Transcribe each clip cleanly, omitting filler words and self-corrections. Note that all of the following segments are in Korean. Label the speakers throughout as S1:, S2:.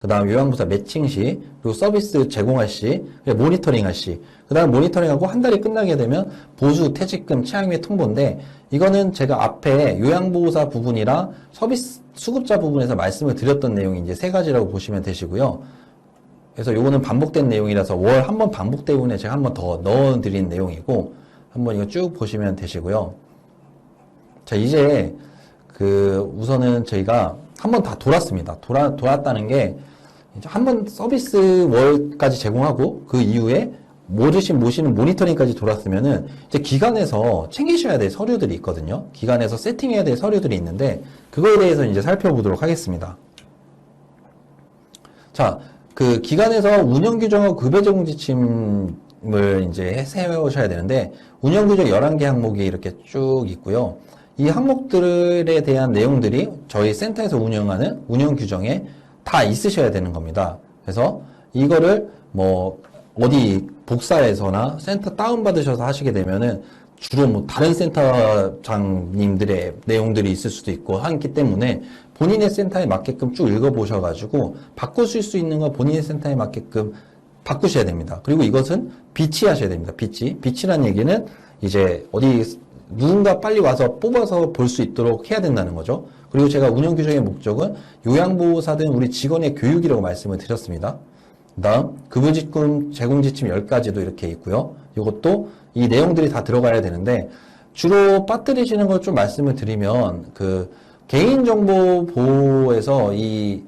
S1: 그 다음 요양부사 매칭 시, 그리고 서비스 제공할 시, 모니터링 할 시, 그 다음 모니터링하고 한 달이 끝나게 되면 보수, 퇴직금, 취약 및 통보인데, 이거는 제가 앞에 요양보호사 부분이랑 서비스 수급자 부분에서 말씀을 드렸던 내용이 이제 세 가지라고 보시면 되시고요. 그래서 요거는 반복된 내용이라서 월 한 번 반복 때문에 제가 한 번 더 넣어드린 내용이고, 한번 이거 쭉 보시면 되시고요. 자, 이제 우선은 저희가 한 번 다 돌았습니다. 돌았다는 게, 한 번 서비스 월까지 제공하고, 그 이후에 모시는 모니터링까지 돌았으면은, 이제 기관에서 챙기셔야 될 서류들이 있거든요. 기관에서 세팅해야 될 서류들이 있는데, 그거에 대해서 이제 살펴보도록 하겠습니다. 자, 그 기관에서 운영규정하고 급여제공 지침을 이제 세우셔야 되는데, 운영규정 11개 항목이 이렇게 쭉 있고요. 이 항목들에 대한 내용들이 저희 센터에서 운영하는 운영규정에 다 있으셔야 되는 겁니다. 그래서 이거를 뭐 어디 복사해서나 센터 다운받으셔서 하시게 되면은 주로 뭐 다른 센터장님들의 내용들이 있을 수도 있고 하기 때문에 본인의 센터에 맞게끔 쭉 읽어보셔가지고 바꾸실 수 있는 거 본인의 센터에 맞게끔 바꾸셔야 됩니다. 그리고 이것은 비치하셔야 됩니다. 비치란 얘기는 이제 어디 누군가 빨리 와서 뽑아서 볼 수 있도록 해야 된다는 거죠. 그리고 제가 운영규정의 목적은 요양보호사든 우리 직원의 교육이라고 말씀을 드렸습니다. 그 다음 급여지침 제공지침 10가지도 이렇게 있고요. 이것도 이 내용들이 다 들어가야 되는데, 주로 빠뜨리시는 걸 좀 말씀을 드리면 개인정보 보호에서 이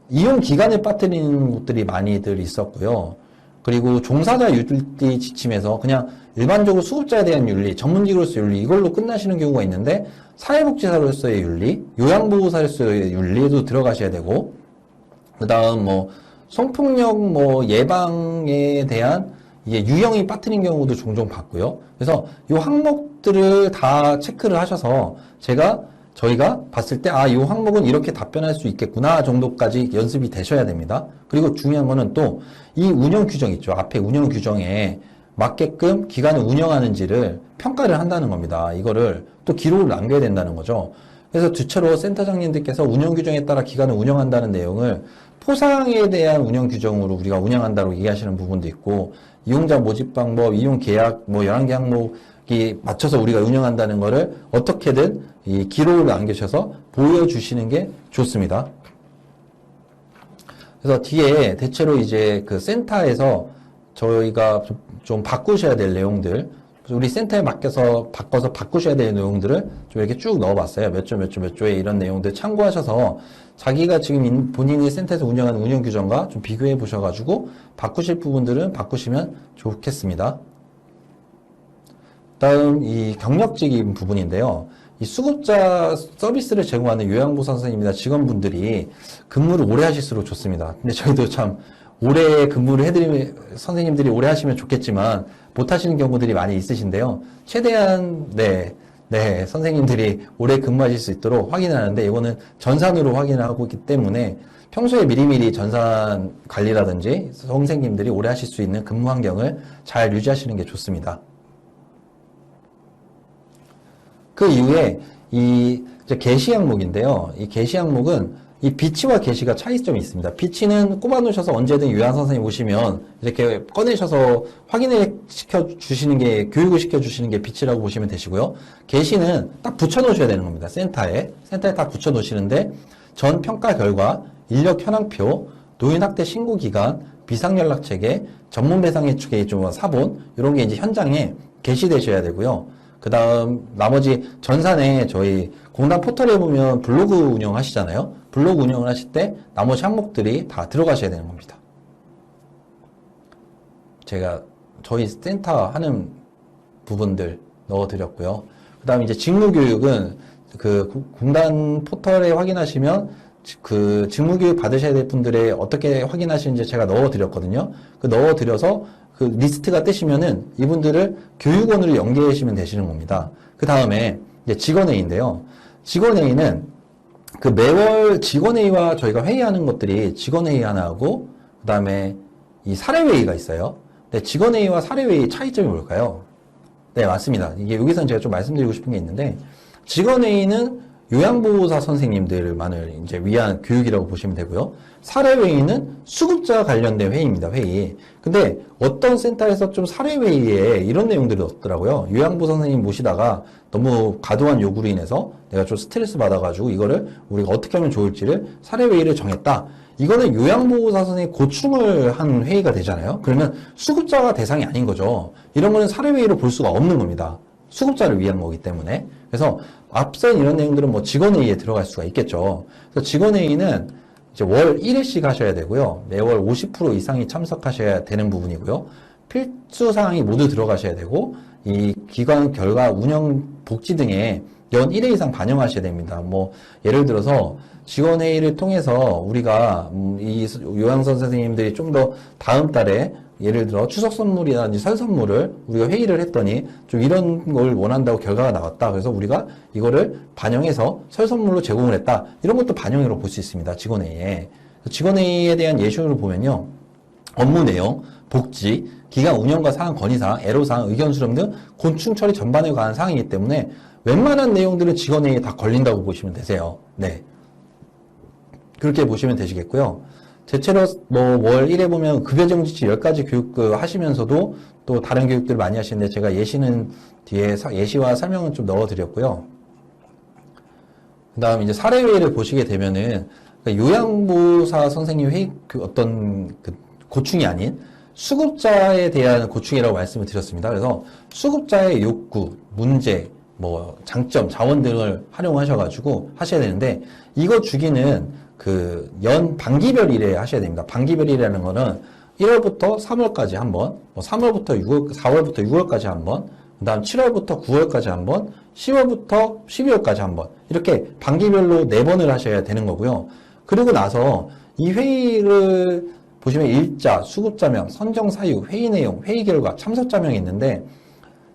S1: 이용 기간을 빠뜨리는 것들이 많이들 있었고요. 그리고 종사자 윤리 지침에서 그냥 일반적으로 수급자에 대한 윤리, 전문직으로서의 윤리 이걸로 끝나시는 경우가 있는데, 사회복지사로서의 윤리, 요양보호사로서의 윤리에도 들어가셔야 되고, 그 다음 성폭력 예방에 대한 이게 유형이 빠뜨린 경우도 종종 봤고요. 그래서 이 항목들을 다 체크를 하셔서 저희가 봤을 때 이 항목은 이렇게 답변할 수 있겠구나 정도까지 연습이 되셔야 됩니다. 그리고 중요한 거는 또 이 운영 규정 있죠. 앞에 운영 규정에 맞게끔 기관을 운영하는지를 평가를 한다는 겁니다. 이거를 또 기록을 남겨야 된다는 거죠. 그래서 두차로 센터장님들께서 운영 규정에 따라 기관을 운영한다는 내용을 포상에 대한 운영 규정으로 우리가 운영한다고 얘기하시는 부분도 있고, 이용자 모집 방법, 이용 계약 11개 항목이 맞춰서 우리가 운영한다는 거를 어떻게든 이 기록을 남기셔서 보여주시는 게 좋습니다. 그래서 뒤에 대체로 이제 그 센터에서 저희가 좀 바꾸셔야 될 내용들, 우리 센터에 맡겨서 바꿔서 바꾸셔야 될 내용들을 좀 이렇게 쭉 넣어봤어요. 몇 조에 이런 내용들 참고하셔서 자기가 지금 본인이 센터에서 운영하는 운영 규정과 좀 비교해 보셔가지고 바꾸실 부분들은 바꾸시면 좋겠습니다. 다음 이 경력직인 부분인데요. 이 수급자 서비스를 제공하는 요양보호사 선생님이나 직원분들이 근무를 오래 하실수록 좋습니다. 근데 저희도 참 오래 근무를 해드리면 선생님들이 오래 하시면 좋겠지만 못 하시는 경우들이 많이 있으신데요. 최대한 선생님들이 오래 근무하실 수 있도록 확인하는데, 이거는 전산으로 확인을 하고 있기 때문에 평소에 미리미리 전산 관리라든지 선생님들이 오래 하실 수 있는 근무 환경을 잘 유지하시는 게 좋습니다. 그 이후에 이 게시 항목인데요. 이 게시 항목은 이 비치와 게시가 차이점이 있습니다. 비치는 꼽아 놓으셔서 언제든 요양 선생님 오시면 이렇게 꺼내셔서 확인을 시켜 주시는 게, 교육을 시켜 주시는 게 비치라고 보시면 되시고요. 게시는 딱 붙여 놓으셔야 되는 겁니다. 센터에 딱 붙여 놓으시는데, 전 평가 결과, 인력 현황표, 노인학대 신고 기간, 비상연락 체계, 전문 배상 예측의 사본, 이런 게 이제 현장에 게시되셔야 되고요. 그 다음 나머지 전산에 저희 공단 포털에 보면 블로그 운영하시잖아요. 블로그 운영을 하실 때 나머지 항목들이 다 들어가셔야 되는 겁니다. 제가 저희 센터 하는 부분들 넣어드렸고요. 그 다음에 이제 직무교육은 그 공단 포털에 확인하시면 그 직무교육 받으셔야 될 분들의 어떻게 확인하시는지 제가 넣어드렸거든요. 그 넣어드려서 그 리스트가 뜨시면은 이분들을 교육원으로 연계하시면 되시는 겁니다. 그 다음에 이제 직원회의인데요. 직원회의는 그 매월 직원회의와 저희가 회의하는 것들이 직원회의 하나 하고, 그 다음에 이 사례회의가 있어요. 근데 직원회의와 사례회의 차이점이 뭘까요? 네, 맞습니다. 이게 여기서는 제가 좀 말씀드리고 싶은 게 있는데, 직원회의는 요양보호사 선생님들만을 이제 위한 교육이라고 보시면 되고요. 사례회의는 수급자 관련된 회의입니다, 회의. 근데 어떤 센터에서 좀 사례회의에 이런 내용들이 없더라고요. 요양보호사 선생님 모시다가 너무 과도한 요구로 인해서 내가 좀 스트레스 받아가지고 이거를 우리가 어떻게 하면 좋을지를 사례회의를 정했다. 이거는 요양보호사 선생님 고충을 한 회의가 되잖아요. 그러면 수급자가 대상이 아닌 거죠. 이런 거는 사례회의로 볼 수가 없는 겁니다. 수급자를 위한 거기 때문에. 그래서 앞선 이런 내용들은 뭐 직원회의에 들어갈 수가 있겠죠. 그래서 직원회의는 이제 월 1회씩 하셔야 되고요. 매월 50% 이상이 참석하셔야 되는 부분이고요. 필수 사항이 모두 들어가셔야 되고, 이 기관 결과 운영 복지 등에 연 1회 이상 반영하셔야 됩니다. 뭐 예를 들어서 직원회의를 통해서 우리가 이 요양선 선생님들이 좀 더 다음 달에 예를 들어 추석 선물이라든지 설 선물을 우리가 회의를 했더니 좀 이런 걸 원한다고 결과가 나왔다. 그래서 우리가 이거를 반영해서 설 선물로 제공을 했다. 이런 것도 반영으로 볼 수 있습니다. 직원회의에. 직원회의에 대한 예시를 보면요. 업무 내용, 복지, 기관 운영과 사항 건의사항, 애로사항, 의견 수렴 등 곤충 처리 전반에 관한 사항이기 때문에 웬만한 내용들은 직원회의에 다 걸린다고 보시면 되세요. 네. 그렇게 보시면 되시겠고요. 대체로 뭐 월 1회 보면 급여정지치 10가지 교육 하시면서도 또 다른 교육들을 많이 하시는데 제가 예시는 뒤에 예시와 설명은 좀 넣어드렸고요. 그 다음 이제 사례회의를 보시게 되면은 요양보호사 선생님 회의 그 어떤 그 고충이 아닌 수급자에 대한 고충이라고 말씀을 드렸습니다. 그래서 수급자의 욕구, 문제, 뭐 장점, 자원 등을 활용하셔가지고 하셔야 되는데 이거 주기는 그 연 반기별 1회 하셔야 됩니다. 반기별 1회라는 거는 1월부터 3월까지 한 번, 뭐 3월부터 6월, 4월부터 6월까지 한 번, 그 다음 7월부터 9월까지 한 번, 10월부터 12월까지 한 번, 이렇게 반기별로 4번을 하셔야 되는 거고요. 그리고 나서 이 회의를 보시면 일자, 수급자명, 선정사유, 회의 내용, 회의 결과, 참석자명이 있는데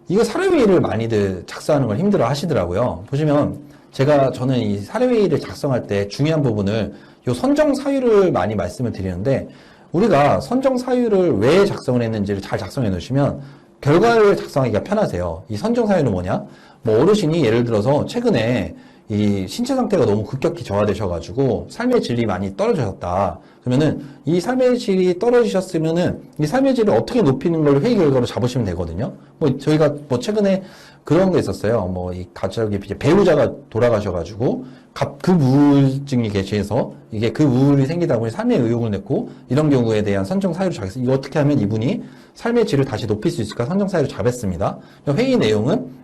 S1: 이거 사례회의를 많이들 작성하는 걸 힘들어 하시더라고요. 보시면 저는 이 사례회의를 작성할 때 중요한 부분을 요 선정사유를 많이 말씀을 드리는데 우리가 선정사유를 왜 작성을 했는지를 잘 작성해 놓으시면 결과를 작성하기가 편하세요. 이 선정사유는 뭐냐? 뭐 어르신이 예를 들어서 최근에 이 신체 상태가 너무 급격히 저하되셔가지고 삶의 질이 많이 떨어지셨다. 그러면은 이 삶의 질이 떨어지셨으면은 이 삶의 질을 어떻게 높이는 걸 회의 결과로 잡으시면 되거든요. 뭐 저희가 뭐 최근에 그런 게 있었어요. 뭐 이 가족이 배우자가 돌아가셔가지고 급우울증이 계셔서 이게 급우울이 생기다 보니 삶의 의욕을 냈고 이런 경우에 대한 선정 사유를 잡았어요. 이거 어떻게 하면 이분이 삶의 질을 다시 높일 수 있을까 선정 사유를 잡았습니다. 회의 내용은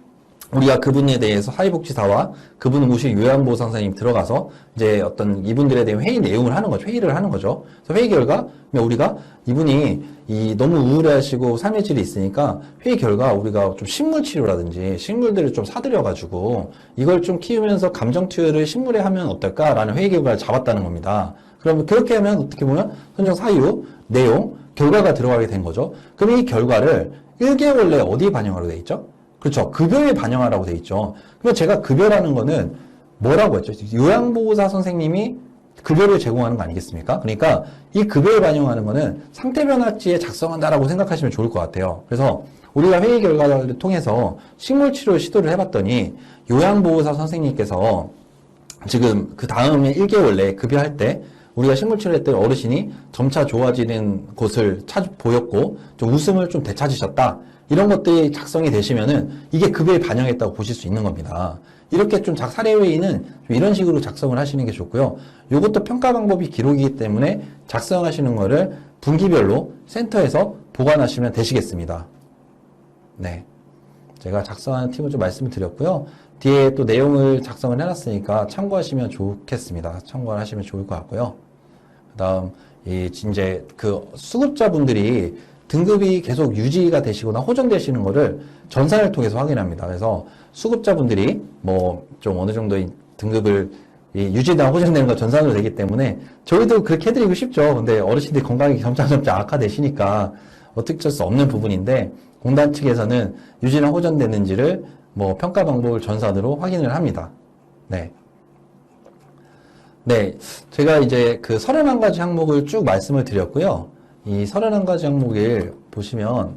S1: 우리가 그분에 대해서 사회복지사와 그분을 모실 요양보호사 선생님 들어가서 이제 어떤 이분들에 대한 회의 내용을 하는 거죠. 회의를 하는 거죠. 그래서 회의 결과 우리가 이분이 너무 우울해하시고 삶의 질이 있으니까 회의 결과 우리가 좀 식물 치료라든지 식물들을 좀 사들여가지고 이걸 좀 키우면서 감정 투여를 식물에 하면 어떨까라는 회의 결과를 잡았다는 겁니다. 그러면 그렇게 하면 어떻게 보면 선정 사유, 내용, 결과가 들어가게 된 거죠. 그럼 이 결과를 1개월 내에 어디에 반영하로 돼 있죠? 그렇죠. 급여에 반영하라고 돼 있죠. 그럼 제가 급여라는 거는 뭐라고 했죠? 요양보호사 선생님이 급여를 제공하는 거 아니겠습니까? 그러니까 이 급여에 반영하는 거는 상태변화지에 작성한다라고 생각하시면 좋을 것 같아요. 그래서 우리가 회의 결과를 통해서 식물치료를 시도를 해봤더니 요양보호사 선생님께서 지금 그 다음에 1개월 내에 급여할 때 우리가 식물치료를 했더니 어르신이 점차 좋아지는 곳을 보였고 좀 웃음을 좀 되찾으셨다. 이런 것들이 작성이 되시면은 이게 급여에 반영했다고 보실 수 있는 겁니다. 이렇게 좀 사례회의는 좀 이런 식으로 작성을 하시는 게 좋고요. 이것도 평가 방법이 기록이기 때문에 작성하시는 거를 분기별로 센터에서 보관하시면 되시겠습니다. 네. 제가 작성하는 팁을 좀 말씀을 드렸고요. 뒤에 또 내용을 작성을 해놨으니까 참고하시면 좋겠습니다. 참고를 하시면 좋을 것 같고요. 그 다음, 이제 그 수급자분들이 등급이 계속 유지가 되시거나 호전되시는 거를 전산을 통해서 확인합니다. 그래서 수급자분들이 뭐 좀 어느 정도의 등급을 유지나 호전되는 거 전산으로 되기 때문에 저희도 그렇게 해드리고 싶죠. 근데 어르신들이 건강이 점차 악화되시니까 어쩔 수 없는 부분인데 공단 측에서는 유지나 호전되는지를 뭐 평가 방법을 전산으로 확인을 합니다. 네. 네. 제가 이제 그 31가지 항목을 쭉 말씀을 드렸고요. 이 31가지 항목을 보시면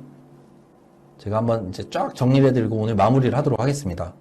S1: 제가 한번 이제 쫙 정리를 해드리고 오늘 마무리를 하도록 하겠습니다.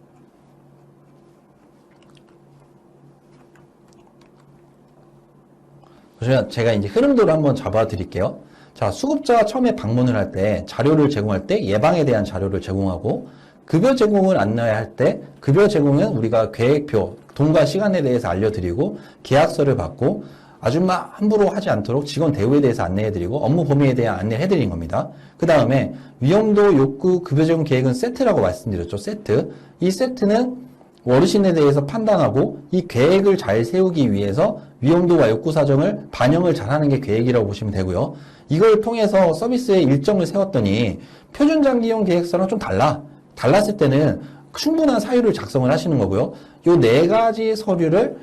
S1: 그래서 제가 이제 흐름도를 한번 잡아 드릴게요. 자, 수급자가 처음에 방문을 할 때 자료를 제공할 때 예방에 대한 자료를 제공하고 급여 제공을 안내할 때 급여 제공은 우리가 계획표, 돈과 시간에 대해서 알려드리고 계약서를 받고 아줌마 함부로 하지 않도록 직원 대우에 대해서 안내해드리고 업무 범위에 대한 안내를 해드린 겁니다. 그 다음에 위험도 욕구 급여 제공 계획은 세트라고 말씀드렸죠. 세트. 이 세트는 어르신에 대해서 판단하고 이 계획을 잘 세우기 위해서 위험도와 욕구 사정을 반영을 잘하는 게 계획이라고 보시면 되고요. 이걸 통해서 서비스의 일정을 세웠더니 표준 장기용 계획서랑 좀 달랐을 때는 충분한 사유를 작성을 하시는 거고요. 요 네 가지 서류를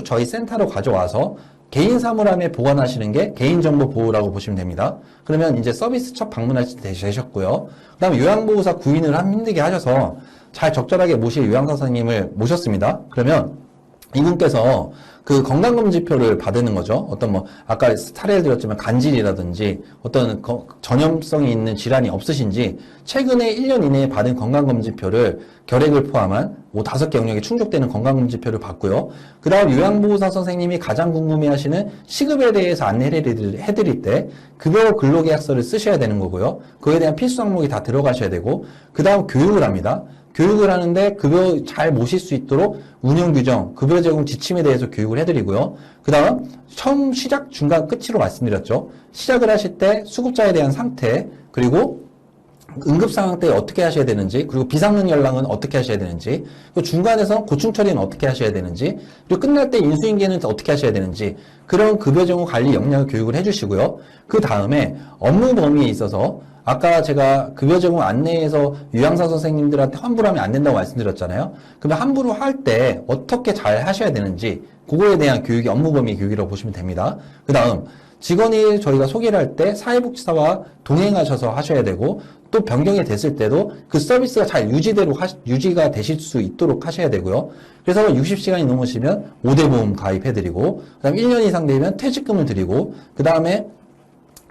S1: 저희 센터로 가져와서 개인 사물함에 보관하시는 게 개인정보 보호라고 보시면 됩니다. 그러면 이제 서비스 첫 방문하실 때 되셨고요. 그 다음에 요양보호사 구인을 힘들게 하셔서 잘 적절하게 모실 요양사 선생님을 모셨습니다. 그러면 이분께서 그 건강검진표를 받는 거죠. 어떤 아까 사례를 들었지만 간질이라든지 어떤 전염성이 있는 질환이 없으신지 최근에 1년 이내에 받은 건강검진표를 결핵을 포함한 5개 영역에 충족되는 건강검진표를 받고요. 그 다음 요양보호사 선생님이 가장 궁금해하시는 시급에 대해서 안내를 해드릴 때 급여 근로계약서를 쓰셔야 되는 거고요. 그에 대한 필수 항목이 다 들어가셔야 되고 그 다음 교육을 합니다. 교육을 하는데 급여 잘 모실 수 있도록 운영 규정, 급여 제공 지침에 대해서 교육을 해드리고요. 그 다음 처음 시작, 중간, 끝으로 말씀드렸죠. 시작을 하실 때 수급자에 대한 상태, 그리고 응급 상황 때 어떻게 하셔야 되는지, 그리고 비상능 연락은 어떻게 하셔야 되는지, 그리고 중간에서 고충 처리는 어떻게 하셔야 되는지, 그리고 끝날 때 인수인계는 어떻게 하셔야 되는지, 그런 급여 제공 관리 역량을 교육을 해주시고요. 그 다음에 업무 범위에 있어서 아까 제가 급여 제공 안내에서 요양사 선생님들한테 함부로 하면 안 된다고 말씀드렸잖아요. 그러면 함부로 할 때 어떻게 잘 하셔야 되는지 그거에 대한 교육이 업무 범위 교육이라고 보시면 됩니다. 그 다음 직원이 저희가 소개를 할 때 사회복지사와 동행하셔서 하셔야 되고 또 변경이 됐을 때도 그 서비스가 잘 유지가 되실 수 있도록 하셔야 되고요. 그래서 60시간이 넘으시면 5대 보험 가입해드리고 그 다음 1년 이상 되면 퇴직금을 드리고 그 다음에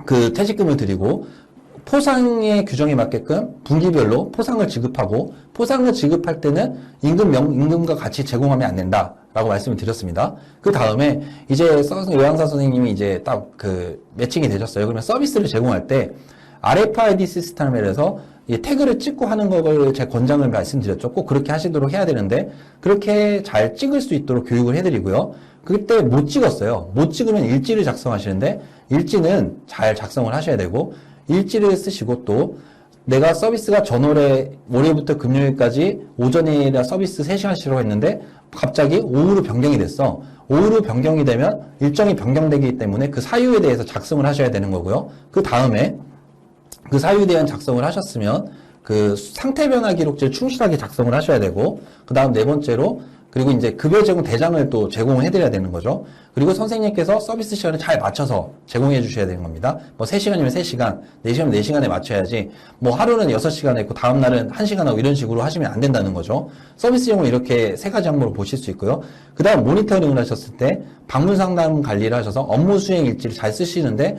S1: 그 퇴직금을 드리고 포상의 규정에 맞게끔 분기별로 포상을 지급하고 포상을 지급할 때는 임금과 같이 제공하면 안 된다라고 말씀을 드렸습니다. 그 다음에 이제 요양사 선생님이 이제 딱 그 매칭이 되셨어요. 그러면 서비스를 제공할 때 RFID 시스템에서 태그를 찍고 하는 거를 제 권장을 말씀드렸죠. 꼭 그렇게 하시도록 해야 되는데 그렇게 잘 찍을 수 있도록 교육을 해드리고요. 그때 못 찍었어요. 못 찍으면 일지를 작성하시는데 일지는 잘 작성을 하셔야 되고 일지를 쓰시고 또 내가 서비스가 전월에 월요일부터 금요일까지 오전에 서비스 3시간씩으로 했는데 갑자기 오후로 변경이 됐어. 오후로 변경이 되면 일정이 변경되기 때문에 그 사유에 대해서 작성을 하셔야 되는 거고요. 그 다음에 그 사유에 대한 작성을 하셨으면 그 상태 변화 기록지를 충실하게 작성을 하셔야 되고 그 다음 네 번째로 그리고 이제 급여 제공 대장을 또 제공을 해드려야 되는 거죠. 그리고 선생님께서 서비스 시간을 잘 맞춰서 제공해 주셔야 되는 겁니다. 3시간이면 3시간, 4시간이면 4시간에 맞춰야지 하루는 6시간에 있고 다음날은 1시간 하고 이런 식으로 하시면 안 된다는 거죠. 서비스 제공을 이렇게 3가지 항목으로 보실 수 있고요. 그 다음 모니터링을 하셨을 때 방문 상담 관리를 하셔서 업무 수행 일지를 잘 쓰시는데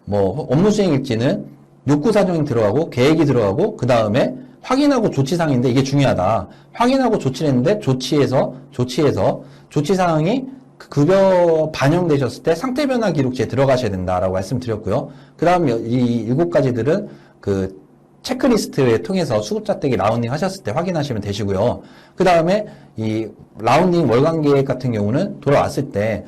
S1: 업무 수행 일지는 욕구 사정이 들어가고 계획이 들어가고 그 다음에 확인하고 조치사항인데 이게 중요하다. 확인하고 조치를 했는데 조치사항이 급여 반영되셨을 때 상태 변화 기록지에 들어가셔야 된다라고 말씀드렸고요. 그 다음 이 7가지들은 그 체크리스트에 통해서 수급자 댁에 라운딩 하셨을 때 확인하시면 되시고요. 그 다음에 이 라운딩 월간 계획 같은 경우는 돌아왔을 때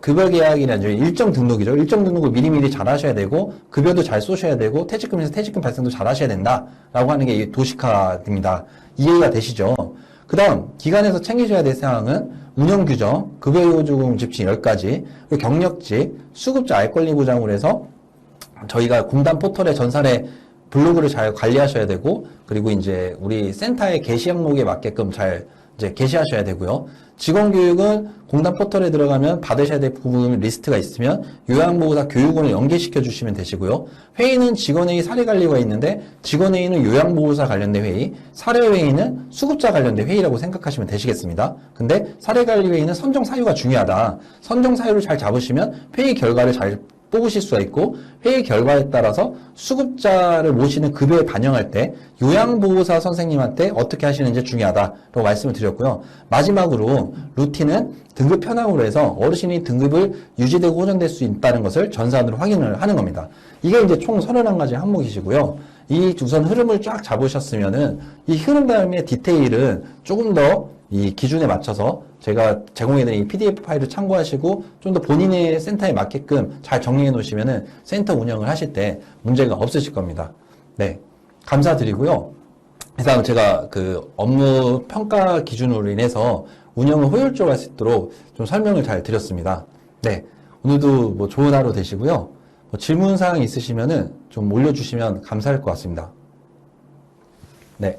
S1: 급여 계약이라는 일정 등록이죠. 일정 등록을 미리미리 잘 하셔야 되고, 급여도 잘 쏘셔야 되고, 퇴직금에서 퇴직금 발생도 잘 하셔야 된다라고 하는 게 도식화입니다. 이해가 되시죠? 그 다음, 기관에서 챙기셔야 될 사항은 운영 규정, 급여요금 지침 10가지, 그리고 경력직, 수급자 알 권리 보장을 해서 저희가 공단 포털에 전산에 블로그를 잘 관리하셔야 되고, 그리고 이제 우리 센터의 게시 항목에 맞게끔 잘 이제 게시하셔야 되고요. 직원 교육은 공단 포털에 들어가면 받으셔야 될 부분 리스트가 있으면 요양보호사 교육원을 연계시켜 주시면 되시고요. 회의는 직원회의 사례관리가 있는데 직원회의는 요양보호사 관련된 회의, 사례회의는 수급자 관련된 회의라고 생각하시면 되시겠습니다. 근데 사례관리 회의는 선정 사유가 중요하다. 선정 사유를 잘 잡으시면 회의 결과를 잘 뽑으실 수가 있고 회의 결과에 따라서 수급자를 모시는 급여에 반영할 때 요양보호사 선생님한테 어떻게 하시는지 중요하다라고 말씀을 드렸고요. 마지막으로 루틴은 등급 편향으로 해서 어르신이 등급을 유지되고 호전될 수 있다는 것을 전산으로 확인을 하는 겁니다. 이게 이제 총 31가지 항목이시고요. 이 우선 흐름을 쫙 잡으셨으면은 이 흐름 다음에 디테일은 조금 더 이 기준에 맞춰서 제가 제공해드린 이 PDF 파일을 참고하시고 좀 더 본인의 센터에 맞게끔 잘 정리해 놓으시면은 센터 운영을 하실 때 문제가 없으실 겁니다. 네. 감사드리고요. 그다음 제가 그 업무 평가 기준으로 인해서 운영을 효율적으로 할 수 있도록 좀 설명을 잘 드렸습니다. 네. 오늘도 뭐 좋은 하루 되시고요. 뭐 질문 사항 있으시면은 좀 올려주시면 감사할 것 같습니다. 네.